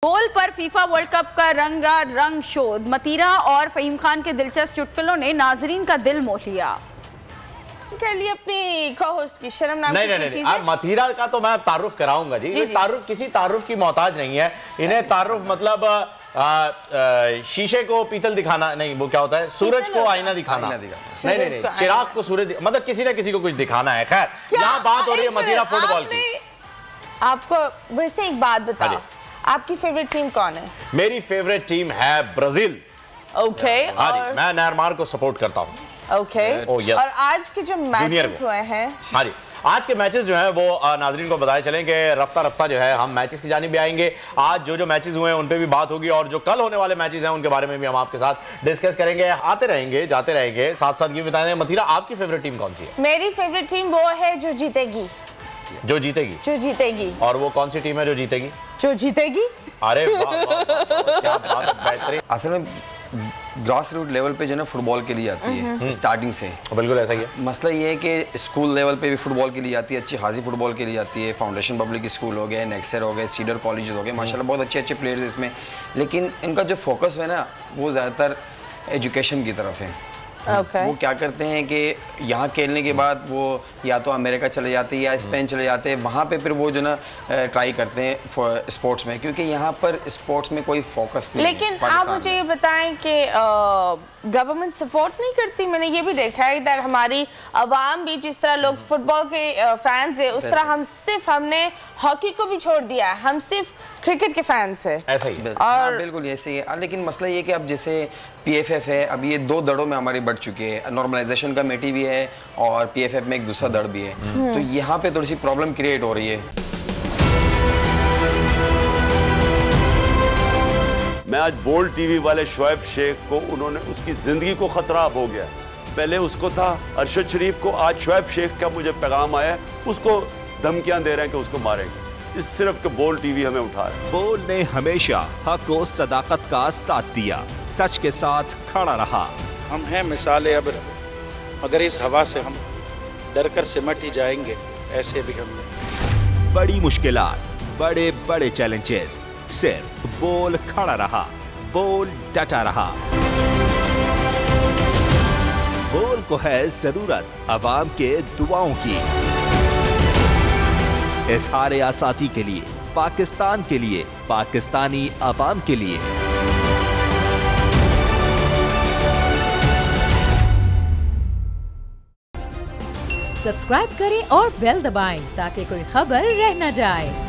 गोल पर FIFA world cup का रंगारंग शो। मतीरा और फहीम खान के दिलचस्प चुटकुलों ने नाजरीन का दिल मोह लिया। के लिए अपनी को-होस्ट की शर्म नाम नहीं, मतीरा का तो मैं तारुफ कराऊंगा जी। तारुफ किसी तारुफ की मोहताज नहीं है। इन्हें तारुफ मतलब शीशे को पीतल दिखाना नहीं, वो क्या होता है, सूरज को आईना दिखाना। नहीं, चिराग को सूरज, मतलब किसी न किसी को कुछ दिखाना है। खैर, यहाँ बात हो रही है मतीरा फुटबॉल की। आपको वैसे एक बात बताओ, आपकी फेवरेट टीम कौन है? मेरी फेवरेट टीम है ब्राजील। ओके, हाँ जी, मैं नेमार को सपोर्ट करता हूँ। ओके, और आज के जो मैचेस हुए हैं, हाँ जी, आज के मैचेस जो हैं वो नाजरीन को बताए चलें कि रफ्ता रफ्ता जो है हम मैचेस की जानिब भी आएंगे। आज जो मैचेस हुए हैं उन पे भी बात होगी और जो कल होने वाले मैचेस हैं उनके बारे में भी हम आपके साथ डिस्कस करेंगे। आते रहेंगे, जाते रहेंगे, साथ साथ ये बताएं मतीरा, आपकी फेवरेट टीम कौन सी है? मेरी फेवरेट टीम वो है जो जीतेगी। जो जीतेगी। और वो कौन सी टीम है जो जीतेगी? जो जीतेगी। अरे वाह, क्या बात है, बेहतरीन। असल में ग्रास रूट लेवल पे जो ना फुटबॉल के लिए आती है स्टार्टिंग से। बिल्कुल ऐसा ही है। मसला ये है कि स्कूल लेवल पे भी फुटबॉल के लिए आती है, अच्छी खासी फुटबॉल के लिए आती है। फाउंडेशन पब्लिक स्कूल हो गए, नेक्सर हो गए, सीडर कॉलेज हो गए, माशाल्लाह बहुत अच्छे प्लेयर्स हैं इसमें। लेकिन इनका जो फोकस है ना वो ज़्यादातर एजुकेशन की तरफ है। वो क्या करते हैं कि यहाँ खेलने के बाद वो या तो अमेरिका चले जाते हैं या स्पेन चले जाते हैं, वहाँ पे फिर वो जो ना ट्राई करते हैं स्पोर्ट्स में, क्योंकि यहाँ पर स्पोर्ट्स में कोई फोकस नहीं है। लेकिन आप मुझे ये बताएं कि गवर्नमेंट सपोर्ट नहीं करती। मैंने ये भी देखा है इधर हमारी आवाम भी, जिस तरह लोग फुटबॉल के फैंस है, उस तरह हमने हॉकी को भी छोड़ दिया है, हम सिर्फ क्रिकेट के फैंस है। ऐसा ही और बिल्कुल ऐसे ही है। लेकिन मसला ये कि अब जैसे PFF है, अब ये 2 दड़ों में हमारी बढ़ चुकी है। नॉर्मलाइजेशन कमेटी भी है और PFF में एक दूसरा दड़ भी है, तो यहाँ पे थोड़ी सी प्रॉब्लम क्रिएट हो रही है। मैं आज बोल्ड टीवी वाले शोएब शेख को, उन्होंने उसकी जिंदगी को खतरा अब हो गया। पहले उसको था अरशद शरीफ को, आज शोएब शेख का मुझे पैगाम आया, उसको धमकियां दे रहे हैं कि उसको मारेंगे। इस सिर्फ के बोल्ड टीवी हमें उठा रहा है। बोल्ड ने हमेशा हक और सदाकत का साथ दिया, सच के साथ खड़ा रहा। हम हैं मिसाल अब्र, मगर इस हवा से हम डर कर सिमट ही जाएंगे, ऐसे भी हम नहीं। बड़ी मुश्किलात, बड़े बड़े चैलेंजेस, सिर्फ बोल खड़ा रहा, बोल डटा रहा। बोल को है जरूरत अवाम के दुआओं की। इज़हार आसाती के लिए, पाकिस्तान के लिए, पाकिस्तानी अवाम के लिए। सब्सक्राइब करें और बेल दबाएं ताकि कोई खबर रह न जाए।